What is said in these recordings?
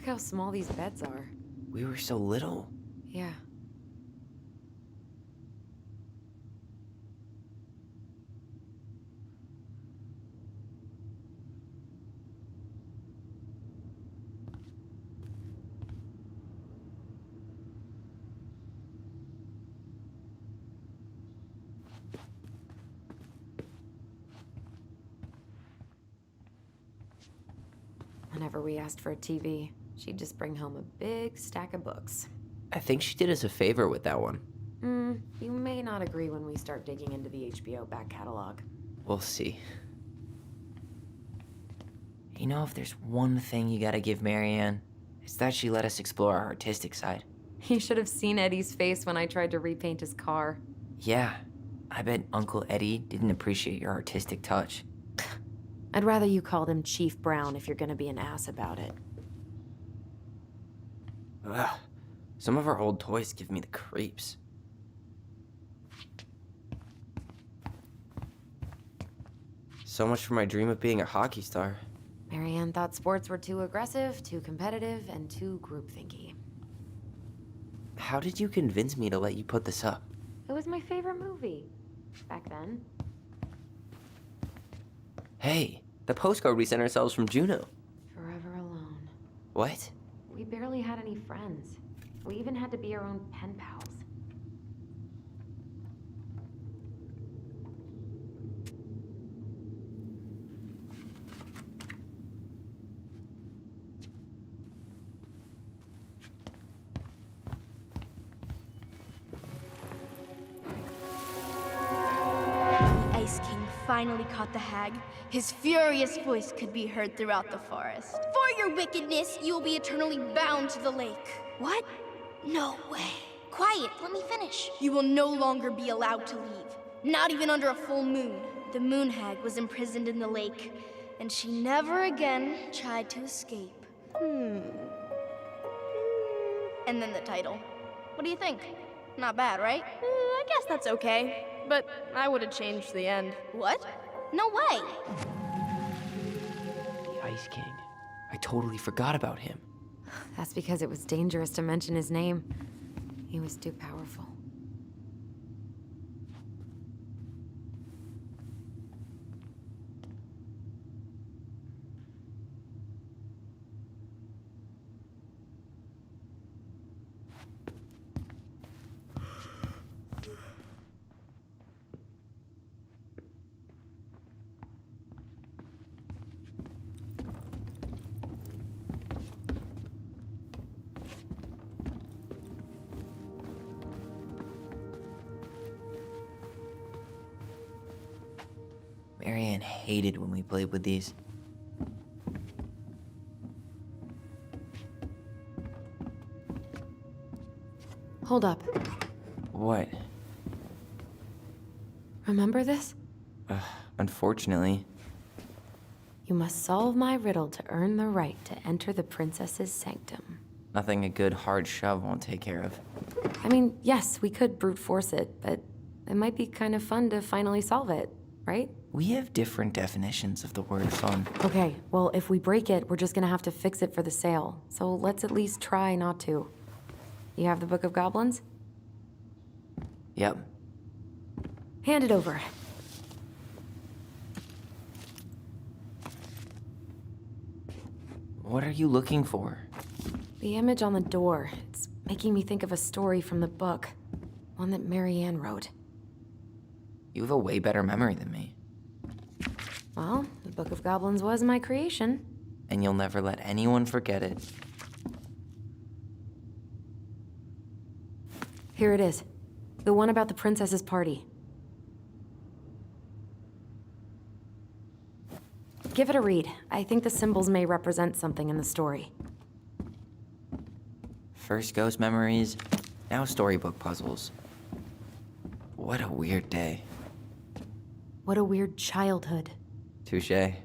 Look how small these beds are. We were so little. Yeah. Whenever we asked for a TV, she'd just bring home a big stack of books. I think she did us a favor with that one. You may not agree when we start digging into the HBO back catalog. We'll see. You know, if there's one thing you gotta give Marianne, it's that she let us explore our artistic side. You should have seen Eddie's face when I tried to repaint his car. Yeah, I bet Uncle Eddie didn't appreciate your artistic touch. I'd rather you called him Chief Brown if you're gonna be an ass about it. Ugh. Some of our old toys give me the creeps. So much for my dream of being a hockey star. Marianne thought sports were too aggressive, too competitive, and too groupthinky. How did you convince me to let you put this up? It was my favorite movie. Back then. Hey, the postcard we sent ourselves from Juneau. Forever alone. What? We barely had any friends. We even had to be our own pen pals. The Ice King finally caught the hag. His furious voice could be heard throughout the forest. For your wickedness, you will be eternally bound to the lake. What? No way. Quiet, let me finish. You will no longer be allowed to leave. Not even under a full moon. The moon hag was imprisoned in the lake, and she never again tried to escape. And then the title. What do you think? Not bad, right? I guess that's okay, but I would have changed the end. What? No way! The Ice King. I totally forgot about him. That's because it was dangerous to mention his name. He was too powerful. Marianne hated when we played with these. Hold up. What? Remember this? Unfortunately. You must solve my riddle to earn the right to enter the princess's sanctum. Nothing a good hard shove won't take care of. I mean, yes, we could brute force it, but it might be kind of fun to finally solve it, right? We have different definitions of the word fun. Okay, well, if we break it, we're just gonna have to fix it for the sale. So let's at least try not to. You have the Book of Goblins? Yep. Hand it over. What are you looking for? The image on the door. It's making me think of a story from the book. One that Marianne wrote. You have a way better memory than me. Well, the Book of Goblins was my creation. And you'll never let anyone forget it. Here it is. The one about the princess's party. Give it a read. I think the symbols may represent something in the story. First ghost memories, now storybook puzzles. What a weird day. What a weird childhood. Touché.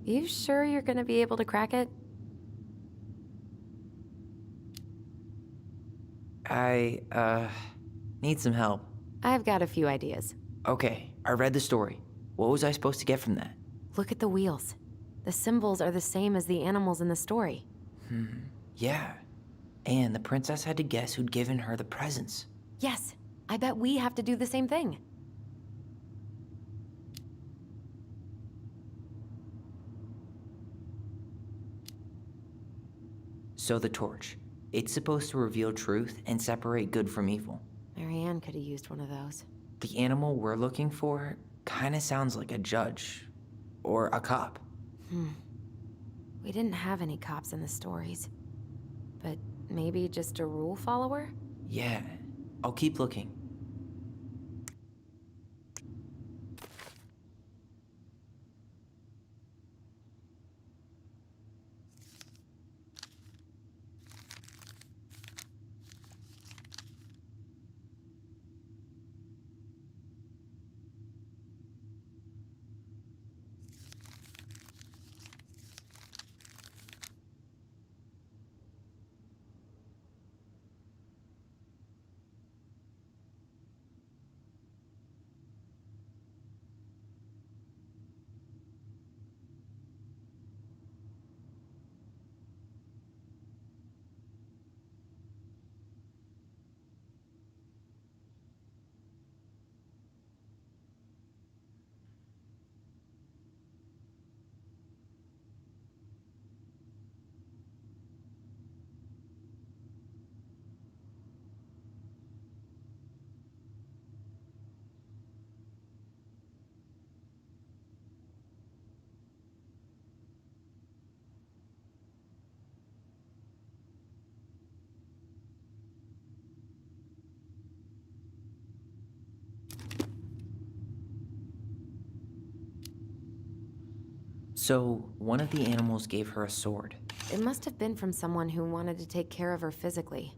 You sure you're gonna be able to crack it? I need some help. I've got a few ideas. Okay, I read the story. What was I supposed to get from that? Look at the wheels. The symbols are the same as the animals in the story. Yeah. And the princess had to guess who'd given her the presents. Yes, I bet we have to do the same thing. So the torch. It's supposed to reveal truth and separate good from evil. Marianne could have used one of those. The animal we're looking for kinda sounds like a judge. Or a cop. We didn't have any cops in the stories. But maybe just a rule follower? Yeah. I'll keep looking. So, one of the animals gave her a sword. It must have been from someone who wanted to take care of her physically.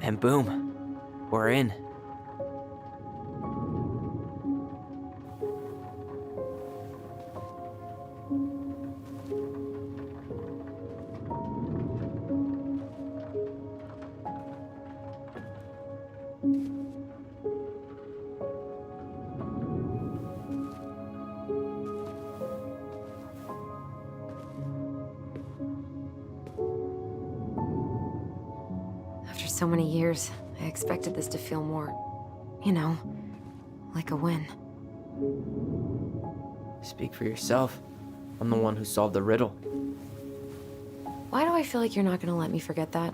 And boom, we're in. After so many years, I expected this to feel more, like a win. Speak for yourself. I'm the one who solved the riddle. Why do I feel like you're not gonna let me forget that?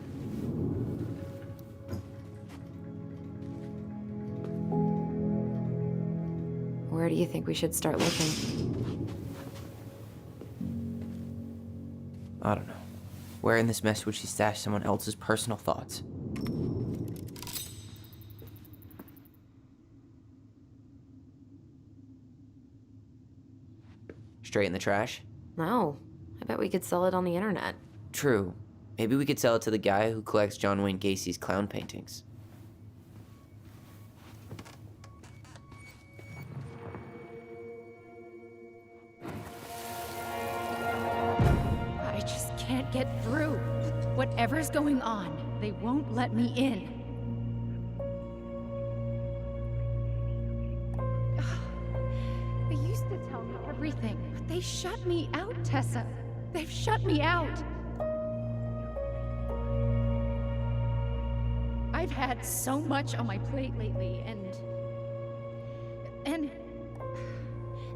Where do you think we should start looking? I don't know. Where in this mess would she stash someone else's personal thoughts? Straight in the trash? No. I bet we could sell it on the internet. True. Maybe we could sell it to the guy who collects John Wayne Gacy's clown paintings. I just can't get through. Whatever's going on, they won't let me in. They used to tell me everything, but they shut me out, Tessa. They've shut me out. I've had so much on my plate lately, and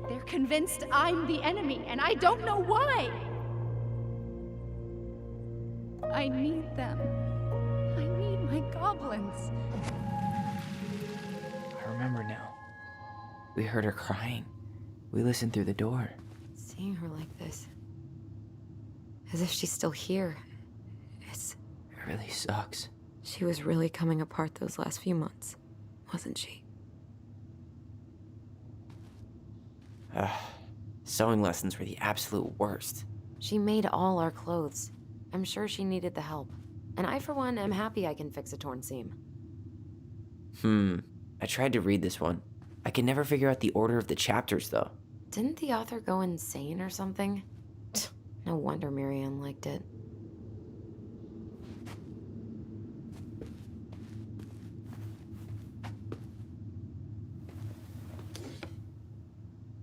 they're convinced I'm the enemy, and I don't know why. I need them. I need my goblins. I remember now. We heard her crying. We listened through the door. Seeing her like this. As if she's still here. It really sucks. She was really coming apart those last few months. wasn't she? Sewing lessons were the absolute worst. She made all our clothes. I'm sure she needed the help. And I, for one, am happy I can fix a torn seam. I tried to read this one. I could never figure out the order of the chapters, though. Didn't the author go insane or something? No wonder Marianne liked it.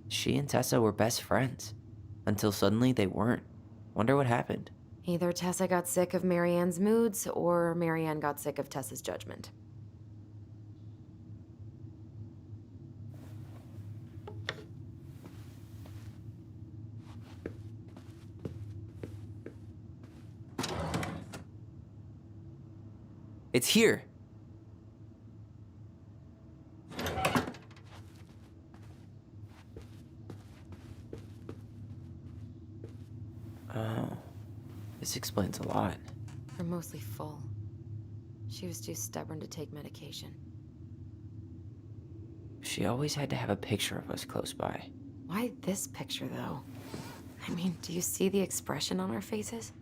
She and Tessa were best friends. Until suddenly they weren't. Wonder what happened. Either Tessa got sick of Marianne's moods, or Marianne got sick of Tessa's judgment. It's here! Oh, this explains a lot. We're mostly full. She was too stubborn to take medication. She always had to have a picture of us close by. Why this picture, though? I mean, do you see the expression on our faces?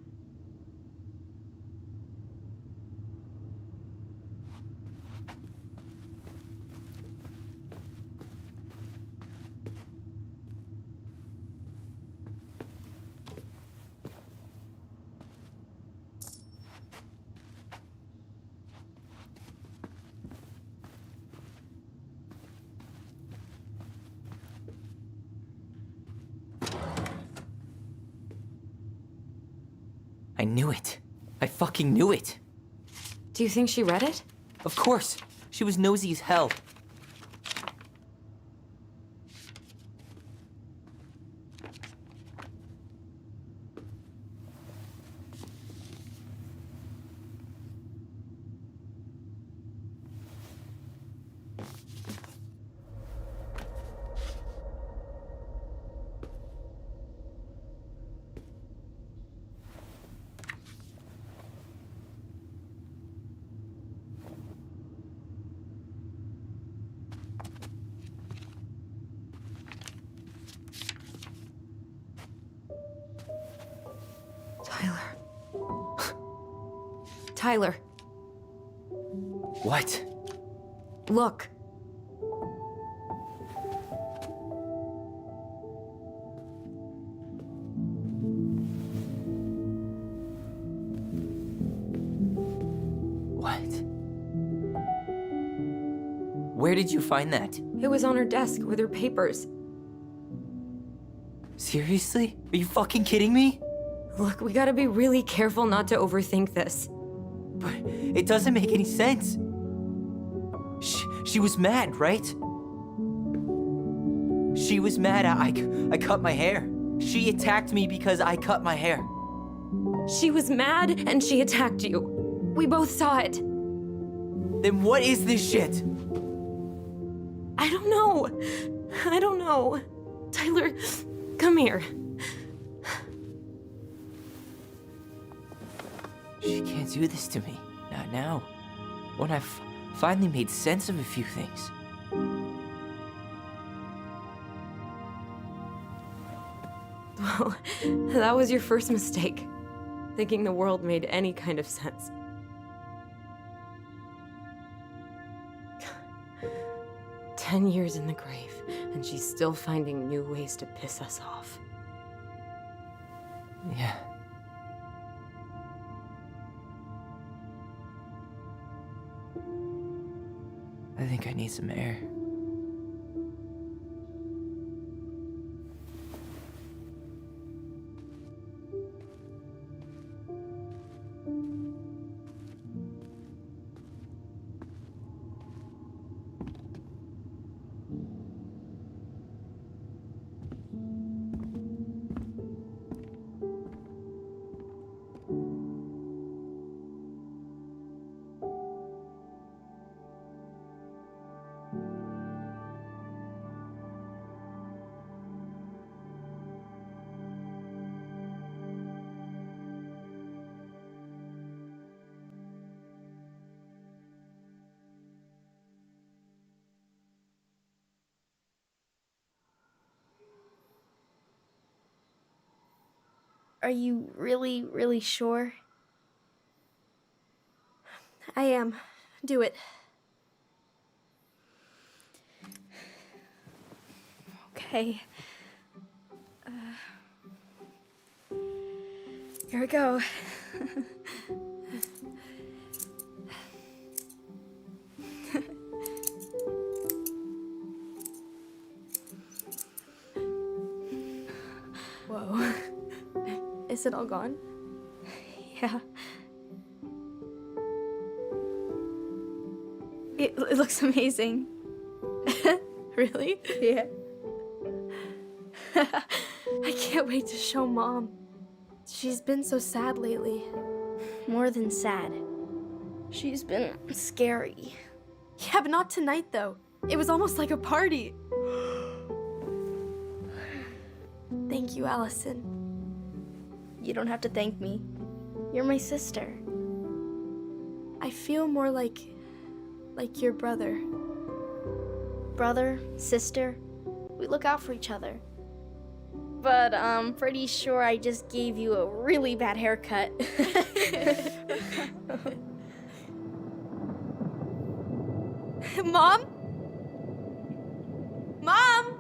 I knew it. I fucking knew it. Do you think she read it? Of course. She was nosy as hell. Tyler. Tyler, What? look. What? Where did you find that? It was on her desk with her papers. Seriously? Are you fucking kidding me? Look, we gotta be really careful not to overthink this. But it doesn't make any sense. She was mad, right? She was mad I cut my hair. She attacked me because I cut my hair. She was mad and she attacked you. We both saw it. Then what is this shit? I don't know. I don't know. Tyler, come here. She can't do this to me. Not now. When I've finally made sense of a few things. Well, that was your first mistake. Thinking the world made any kind of sense. "10 years in the grave, and she's still finding new ways to piss us off." Yeah. I think I need some air. Are you really, really sure? I am. Do it. Okay. Here we go. Whoa. Is it all gone? Yeah. It looks amazing. Really? Yeah. I can't wait to show Mom. She's been so sad lately. More than sad. She's been scary. Yeah, but not tonight, though. It was almost like a party. Thank you, Allison. You don't have to thank me. You're my sister. I feel more like your brother. Brother, sister, we look out for each other. But I'm pretty sure I just gave you a really bad haircut. Mom? Mom?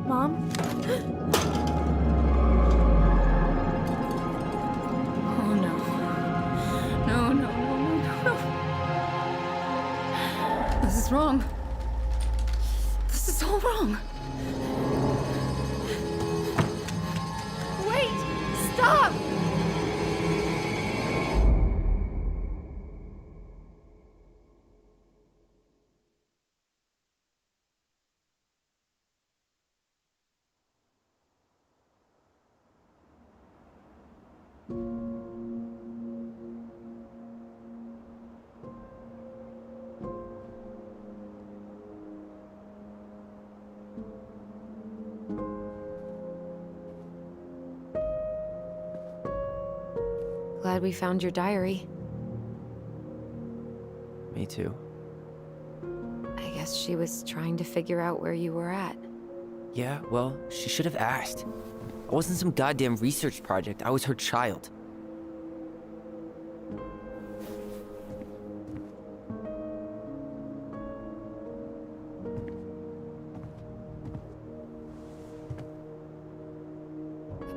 Mom? Oh no. No, no, no, no, no. This is wrong. This is all wrong. Wait! Stop! Glad we found your diary. Me too. I guess she was trying to figure out where you were at. Yeah, well, she should have asked. I wasn't some goddamn research project. I was her child.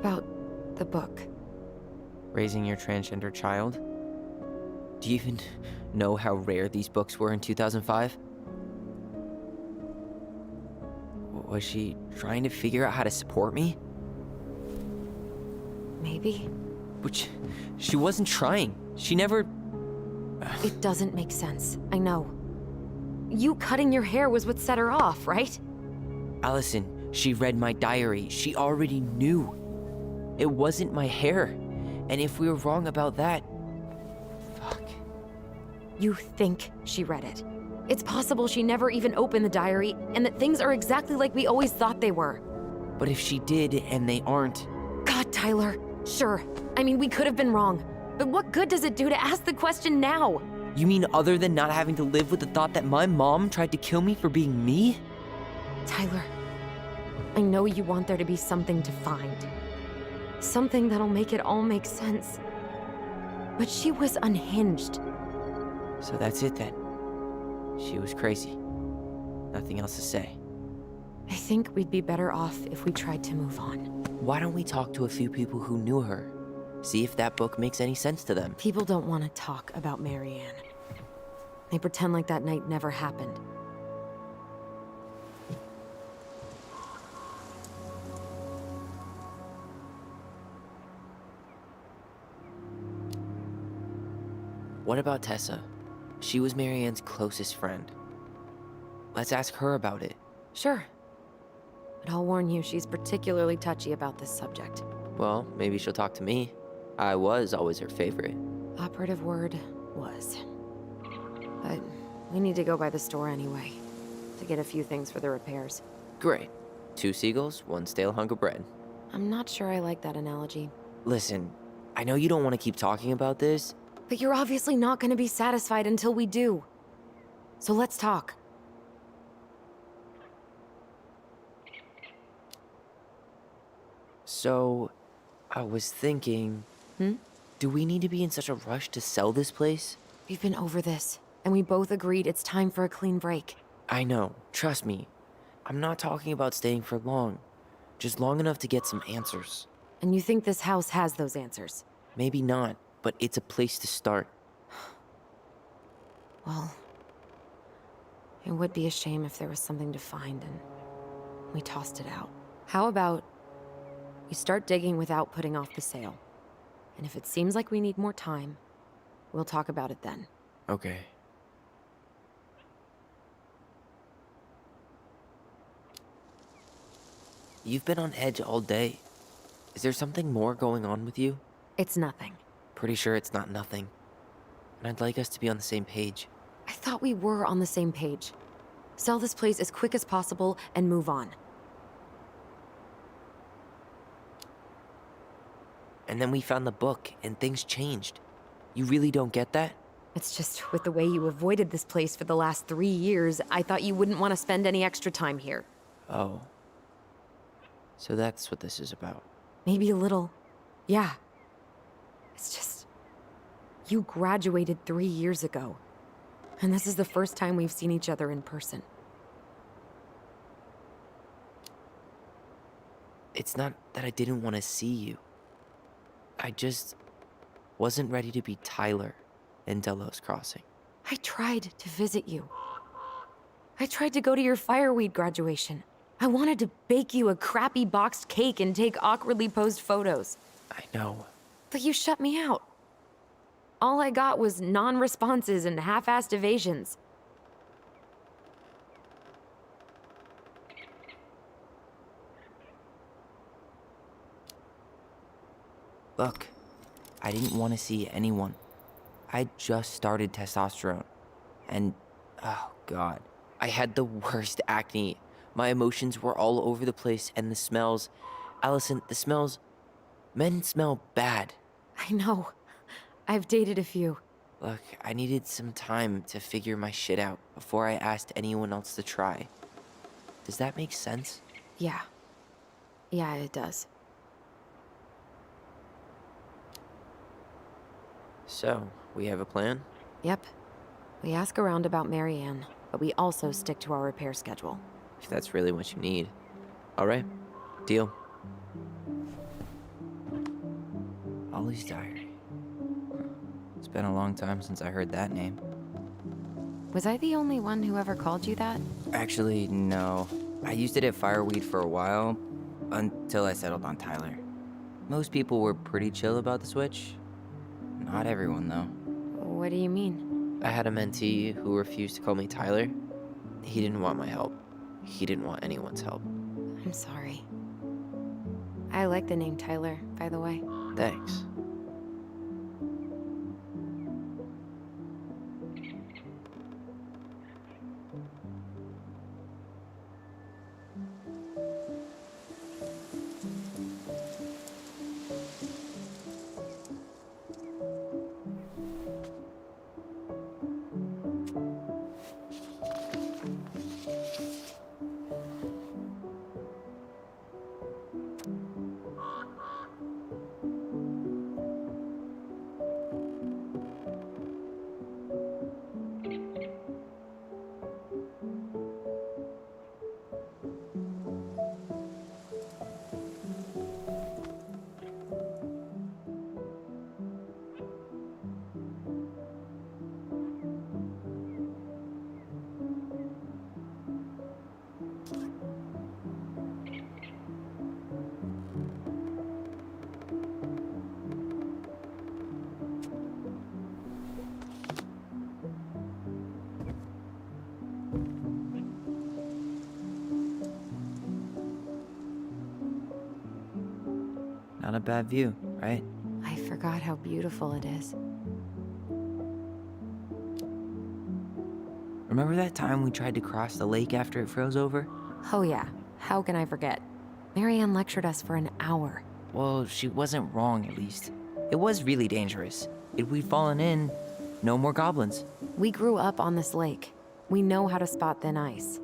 About the book. Raising your transgender child? Do you even know how rare these books were in 2005? Was she trying to figure out how to support me? Maybe. Which, she wasn't trying. She never... It doesn't make sense. I know. You cutting your hair was what set her off, right? Allison, she read my diary. She already knew. It wasn't my hair. And if we were wrong about that... Fuck. You think she read it. It's possible she never even opened the diary, and that things are exactly like we always thought they were. But if she did, and they aren't... God, Tyler. Sure. I mean, we could have been wrong. But what good does it do to ask the question now? You mean other than not having to live with the thought that my mom tried to kill me for being me? Tyler, I know you want there to be something to find. Something that'll make it all make sense. But she was unhinged. So that's it then. She was crazy. Nothing else to say. I think we'd be better off if we tried to move on. Why don't we talk to a few people who knew her? See if that book makes any sense to them. People don't want to talk about Marianne. They pretend like that night never happened. What about Tessa? She was Marianne's closest friend. Let's ask her about it. Sure. But I'll warn you, she's particularly touchy about this subject. Well, maybe she'll talk to me. I was always her favorite. Operative word was. But we need to go by the store anyway, to get a few things for the repairs. Great. 2 seagulls, 1 stale hunk of bread. I'm not sure I like that analogy. Listen, I know you don't want to keep talking about this. But you're obviously not going to be satisfied until we do. So let's talk. So, I was thinking... Do we need to be in such a rush to sell this place? We've been over this, and we both agreed it's time for a clean break. I know, trust me. I'm not talking about staying for long. Just long enough to get some answers. And you think this house has those answers? Maybe not, but it's a place to start. Well, it would be a shame if there was something to find and we tossed it out. How about you start digging without putting off the sale? And if it seems like we need more time, we'll talk about it then. Okay. You've been on edge all day. Is there something more going on with you? It's nothing. Pretty sure it's not nothing. And I'd like us to be on the same page. I thought we were on the same page. Sell this place as quick as possible and move on. And then we found the book, and things changed. You really don't get that? It's just with the way you avoided this place for the last 3 years, I thought you wouldn't want to spend any extra time here. Oh. So that's what this is about. Maybe a little. Yeah. It's just... You graduated 3 years ago. And this is the first time we've seen each other in person. It's not that I didn't want to see you. I just wasn't ready to be Tyler in Delos Crossing. I tried to visit you. I tried to go to your fireweed graduation. I wanted to bake you a crappy boxed cake and take awkwardly posed photos. I know. But you shut me out. All I got was non-responses and half-assed evasions. Look, I didn't want to see anyone. I just started testosterone. And, oh god, I had the worst acne. My emotions were all over the place, and the smells... Allison, the smells... Men smell bad. I know. I've dated a few. Look, I needed some time to figure my shit out before I asked anyone else to try. Does that make sense? Yeah. Yeah, it does. So, we have a plan? Yep. We ask around about Marianne, but we also stick to our repair schedule. If that's really what you need. Alright, deal. Ollie's Diary. It's been a long time since I heard that name. Was I the only one who ever called you that? Actually, no. I used it at Fireweed for a while, until I settled on Tyler. Most people were pretty chill about the switch. Not everyone, though. What do you mean? I had a mentee who refused to call me Tyler. He didn't want my help. He didn't want anyone's help. I'm sorry. I like the name Tyler, by the way. Thanks. Not a bad view, right? I forgot how beautiful it is. Remember that time we tried to cross the lake after it froze over? Oh yeah, how can I forget? Marianne lectured us for an hour. Well, she wasn't wrong, at least. It was really dangerous. If we'd fallen in, no more goblins. We grew up on this lake. We know how to spot thin ice.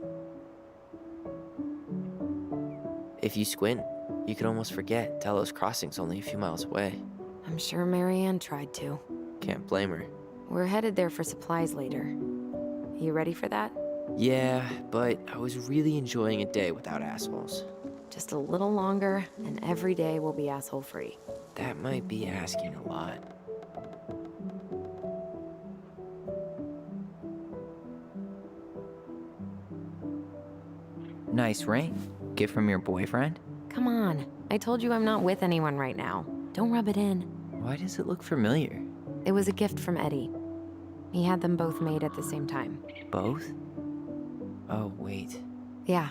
If you squint, you can almost forget Delos Crossing's only a few miles away. I'm sure Marianne tried to. Can't blame her. We're headed there for supplies later. You ready for that? Yeah, but I was really enjoying a day without assholes. Just a little longer, and every day will be asshole-free. That might be asking a lot. Nice ring. Gift from your boyfriend? Come on, I told you I'm not with anyone right now. Don't rub it in. Why does it look familiar? It was a gift from Eddie. He had them both made at the same time. Both? Oh, wait. Yeah.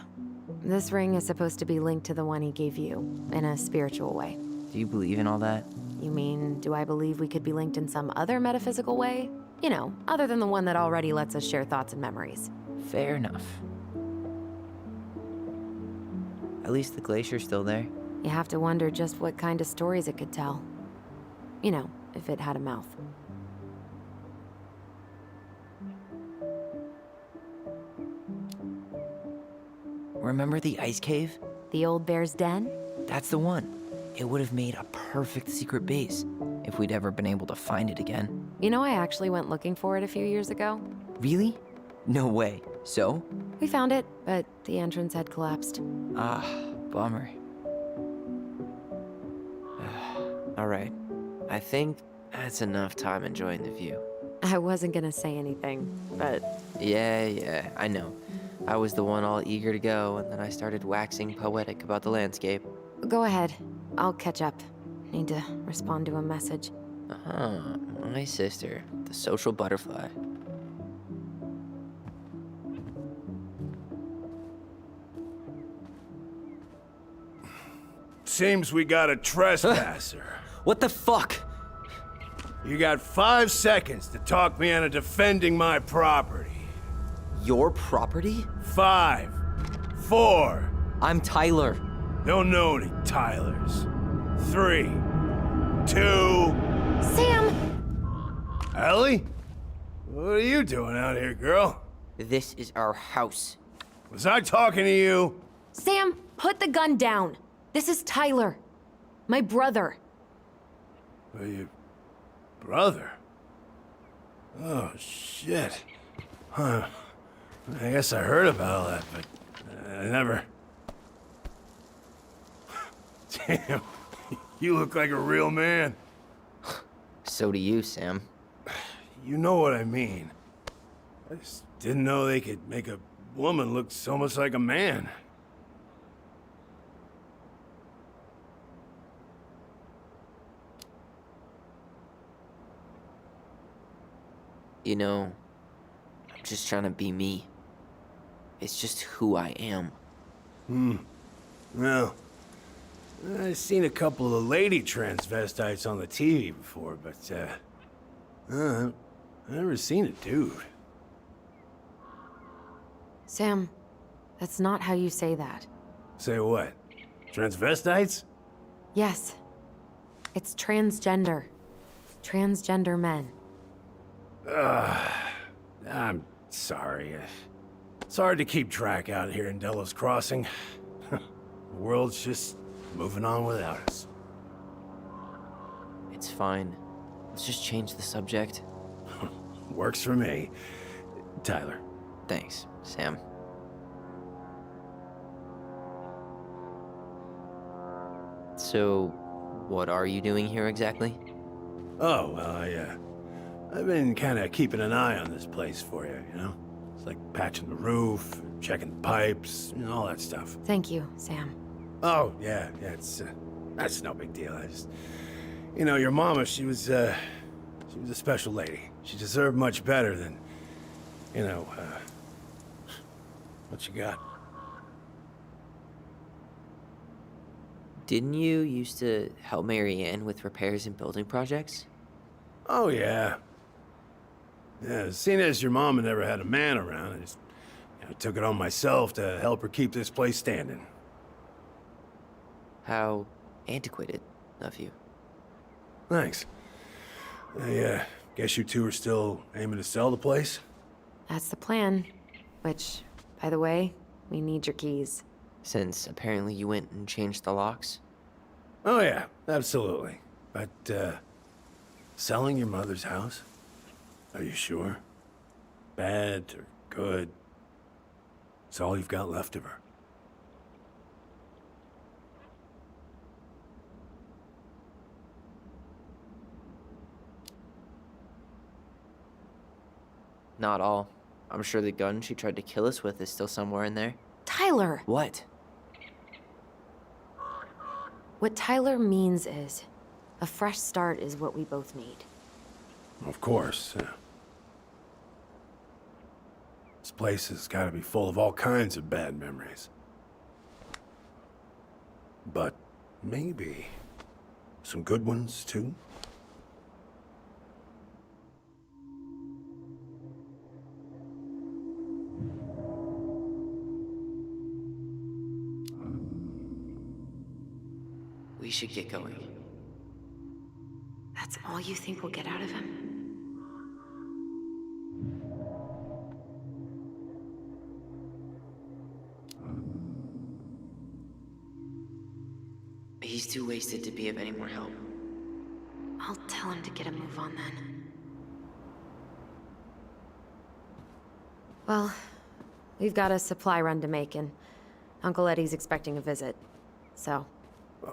This ring is supposed to be linked to the one he gave you, in a spiritual way. Do you believe in all that? You mean, do I believe we could be linked in some other metaphysical way? You know, other than the one that already lets us share thoughts and memories. Fair enough. At least the glacier's still there. You have to wonder just what kind of stories it could tell. You know, if it had a mouth. Remember the ice cave? The old bear's den? That's the one. It would have made a perfect secret base if we'd ever been able to find it again. You know, I actually went looking for it a few years ago. Really? No way. So? We found it, but the entrance had collapsed. Ah, bummer. All right. I think that's enough time enjoying the view. I wasn't gonna say anything, but Yeah, I know. I was the one all eager to go, and then I started waxing poetic about the landscape. go ahead. I'll catch up. Need to respond to a message. My sister, the social butterfly. Seems we got a trespasser. What the fuck? You got 5 seconds to talk me into defending my property. Your property? 5, 4, I'm Tyler. don't know any Tylers. 3, 2, Sam! Ellie? What are you doing out here, girl? This is our house. Was I talking to you? Sam, put the gun down. This is Tyler. My brother. Your brother? Oh, shit. Huh. I guess I heard about all that, but I never... Damn, you look like a real man. So do you, Sam. You know what I mean. I just didn't know they could make a woman look so much like a man. You know, I'm just trying to be me. It's just who I am. Well, I've seen a couple of lady transvestites on the TV before, but, I've never seen a dude. Sam, that's not how you say that. Say what? Transvestites? Yes. It's transgender. Transgender men. I'm sorry. It's hard to keep track out here in Delos Crossing. The world's just moving on without us. It's fine. Let's just change the subject. Works for me. Tyler. Thanks, Sam. So, what are you doing here exactly? Oh, well, I've been kind of keeping an eye on this place for you, you know? It's like patching the roof, checking the pipes, you know, all that stuff. Thank you, Sam. Oh, yeah, that's no big deal. I just, you know, your mama, she was a special lady. She deserved much better than, you know, what you got. Didn't you used to help Mary Ann with repairs and building projects? Oh, yeah. Yeah, seeing as your mama never had a man around, I just took it on myself to help her keep this place standing. How antiquated of you. Thanks. I guess you two are still aiming to sell the place? That's the plan. Which, by the way, we need your keys. Since apparently you went and changed the locks? Oh, yeah, absolutely. But, selling your mother's house? Are you sure? Bad or good? It's all you've got left of her. Not all. I'm sure the gun she tried to kill us with is still somewhere in there. Tyler! What? What Tyler means is, a fresh start is what we both need. Of course. This place has got to be full of all kinds of bad memories. But maybe some good ones, too? We should get going. That's all you think we'll get out of him? He's too wasted to be of any more help. I'll tell him to get a move on then. Well, we've got a supply run to make, and Uncle Eddie's expecting a visit. So,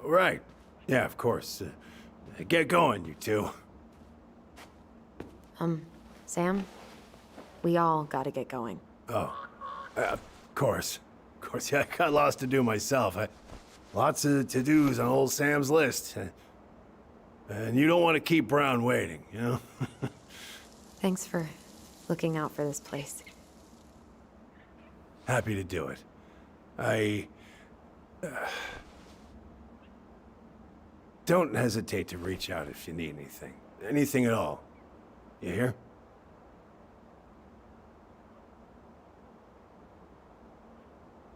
Right. Yeah, of course. Get going, you two. Sam, we all gotta get going. Oh, of course. Of course, yeah, I got lots to do myself. Lots of to-dos on old Sam's list. And you don't want to keep Brown waiting, you know? Thanks for looking out for this place. Happy to do it. Don't hesitate to reach out if you need anything. Anything at all. You hear?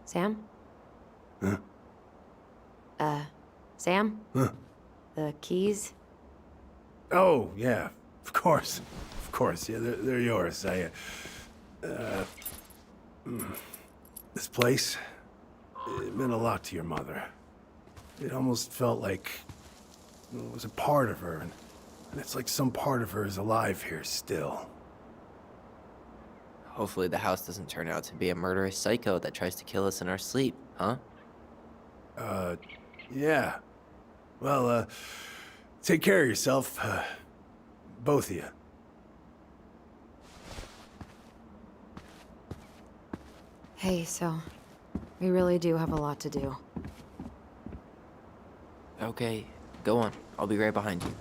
Sam? Huh? Sam? Huh? The keys? Oh, yeah. Of course. Of course. Yeah, they're yours. This place, it meant a lot to your mother. It almost felt like it was a part of her, and it's like some part of her is alive here still. Hopefully the house doesn't turn out to be a murderous psycho that tries to kill us in our sleep, huh? Yeah. Well, take care of yourself, both of you. Hey, so, we really do have a lot to do. Okay, go on. I'll be right behind you.